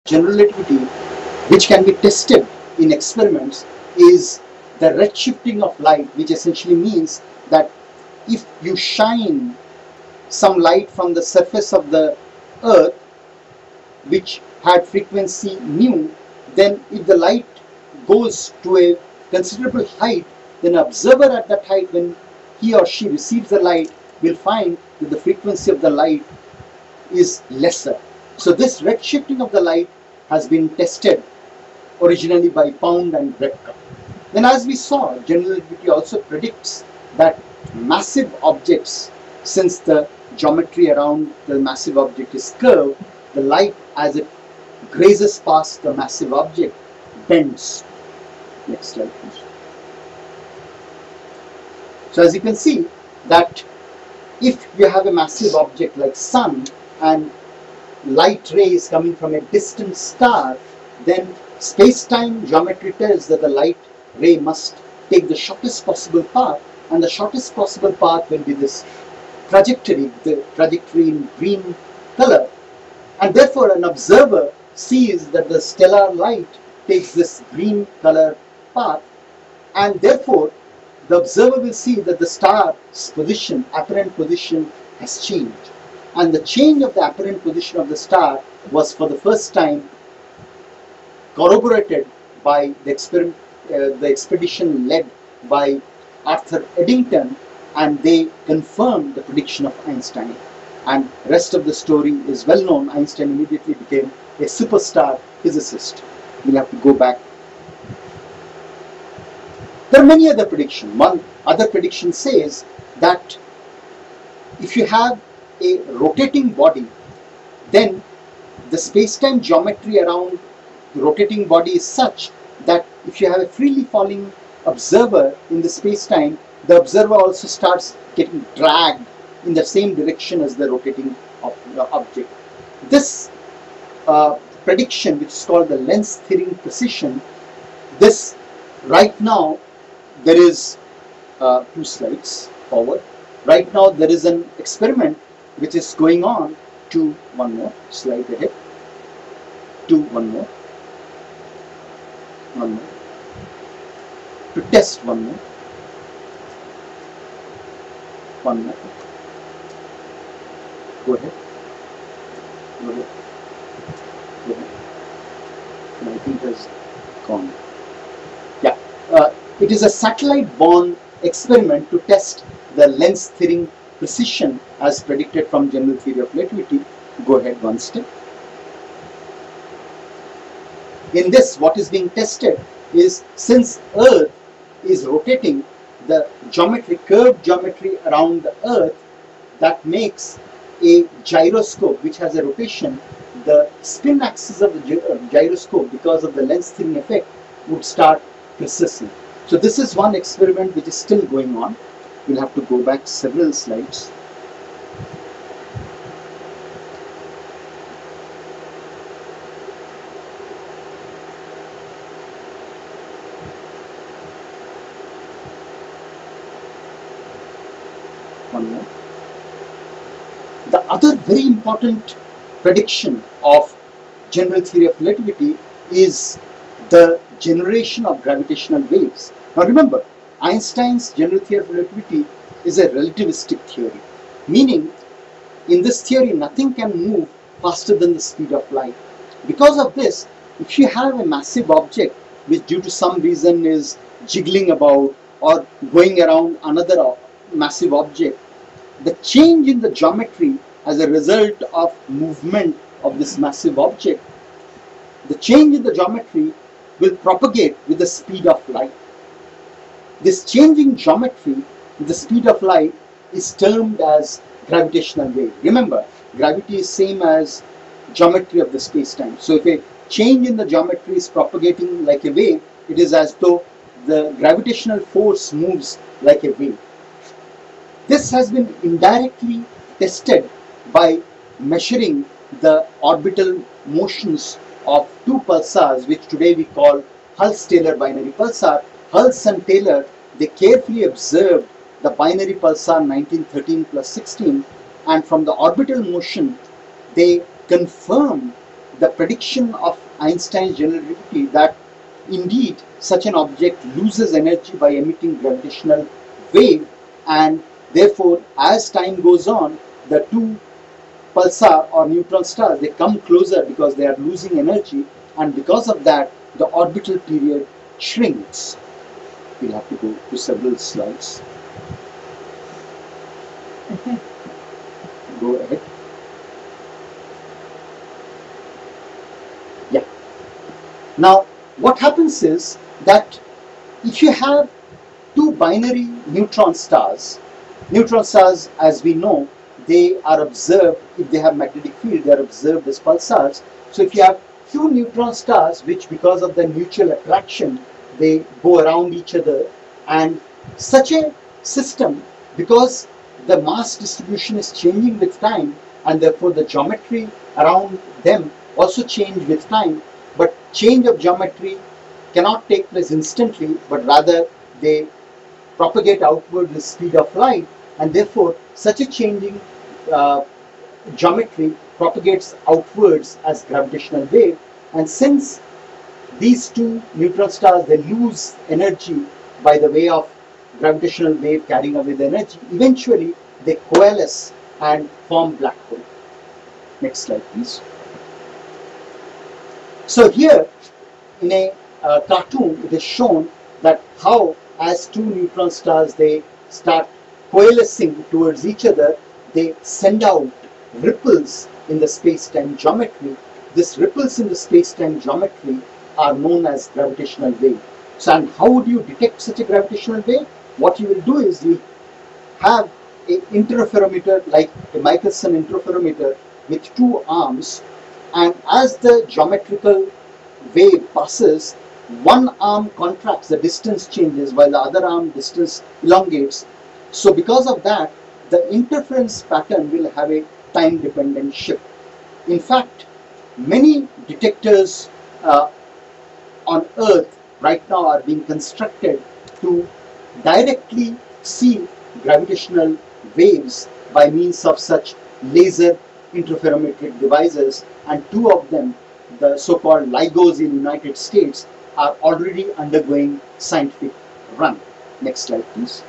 general relativity, which can be tested in experiments, is the redshifting of light, which essentially means that if you shine some light from the surface of the earth which had frequency mu, then if the light goes to a considerable height, then an observer at that height, when he or she receives the light, will find that the frequency of the light is lesser. So this redshifting of the light has been tested originally by Pound and Gupta. Then, as we saw, general relativity also predicts that massive objects, since the geometry around the massive object is curved, the light, as it grazes past the massive object, bends. Next slide, please. So as you can see that if you have a massive object like sun and light rays coming from a distant star, then space-time geometry tells that the light ray must take the shortest possible path, and the shortest possible path will be this trajectory, the trajectory in green color, and therefore an observer sees that the stellar light takes this green color path, and therefore the observer will see that the star's position, apparent position, has changed. And the change of the apparent position of the star was for the first time corroborated by the expedition led by Arthur Eddington, and they confirmed the prediction of Einstein. And the rest of the story is well known. Einstein immediately became a superstar physicist. We'll have to go back. There are many other predictions. One other prediction says that if you have a rotating body, then the space-time geometry around the rotating body is such that if you have a freely falling observer in the space-time, the observer also starts getting dragged in the same direction as the rotating object. This prediction, which is called the lens-theory precision, this right now there is 2 slides forward. Right now there is an experiment which is going on to one more slide ahead, to one more, to test one more, go ahead, and I think it has gone. Yeah, it is a satellite-borne experiment to test the lens theory precision as predicted from general theory of relativity. Go ahead one step. In this, what is being tested is, since Earth is rotating, the geometry, curved geometry around the Earth, that makes a gyroscope which has a rotation, the spin axis of the gyroscope, because of the lens theory effect, would start precessing. So this is one experiment which is still going on. We'll have to go back several slides. One more. The other very important prediction of general theory of relativity is the generation of gravitational waves. Now remember, Einstein's general theory of relativity is a relativistic theory, meaning in this theory nothing can move faster than the speed of light. Because of this, if you have a massive object which due to some reason is jiggling about or going around another massive object, the change in the geometry as a result of movement of this massive object, the change in the geometry will propagate with the speed of light. This changing geometry with the speed of light is termed as gravitational wave. Remember, gravity is same as geometry of the space-time. So if a change in the geometry is propagating like a wave, it is as though the gravitational force moves like a wave. This has been indirectly tested by measuring the orbital motions of 2 pulsars, which today we call Hulse-Taylor binary pulsar. Hulse and Taylor, they carefully observed the binary pulsar 1913 plus 16, and from the orbital motion they confirmed the prediction of Einstein's general relativity that indeed such an object loses energy by emitting gravitational wave, and therefore as time goes on, the two pulsar or neutron stars, they come closer because they are losing energy, and because of that the orbital period shrinks. We'll have to go to several slides. Go ahead. Yeah. Now what happens is that if you have two binary neutron stars as we know, they are observed, if they have magnetic field, they are observed as pulsars. So if you have two neutron stars which because of the mutual attraction they go around each other, and such a system, because the mass distribution is changing with time and therefore the geometry around them also change with time, but change of geometry cannot take place instantly, but rather they propagate outward with speed of light, and therefore such a changing geometry propagates outwards as gravitational wave. And since these two neutron stars, they lose energy by the way of gravitational wave carrying away the energy, eventually they coalesce and form black hole. Next slide please. So here in a cartoon it is shown that how as two neutron stars they start coalescing towards each other, they send out ripples in the space-time geometry. These ripples in the space-time geometry are known as gravitational wave. So, and how would you detect such a gravitational wave? What you will do is you have an interferometer like a Michelson interferometer with two arms, and as the geometrical wave passes, one arm contracts, the distance changes, while the other arm distance elongates. So because of that, the interference pattern will have a time dependent shift. In fact, many detectors on Earth right now are being constructed to directly see gravitational waves by means of such laser interferometric devices, and two of them, the so-called LIGOs in United States, are already undergoing scientific run. Next slide please.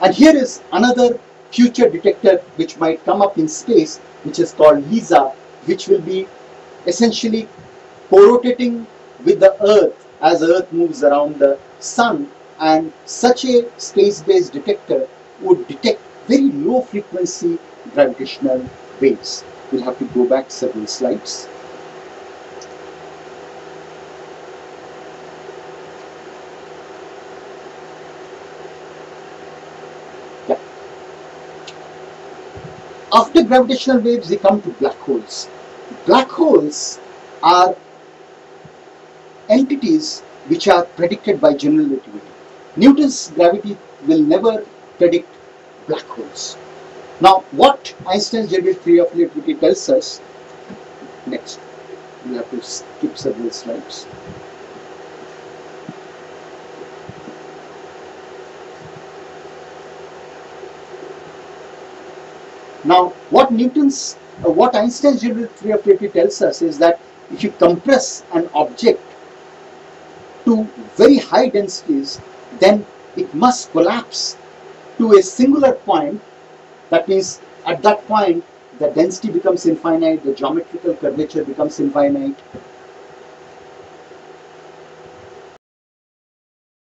And here is another future detector which might come up in space, which is called LISA, which will be essentially co-rotating with the Earth as the Earth moves around the Sun, and such a space-based detector would detect very low frequency gravitational waves. We'll have to go back several slides. After gravitational waves, they come to black holes. Black holes are entities which are predicted by general relativity. Newton's gravity will never predict black holes. Now, what Einstein's general theory of relativity tells us, next, we'll have to skip several slides. Now, what Einstein's general theory of relativity tells us is that if you compress an object to very high densities, then it must collapse to a singular point. That means at that point the density becomes infinite, the geometrical curvature becomes infinite,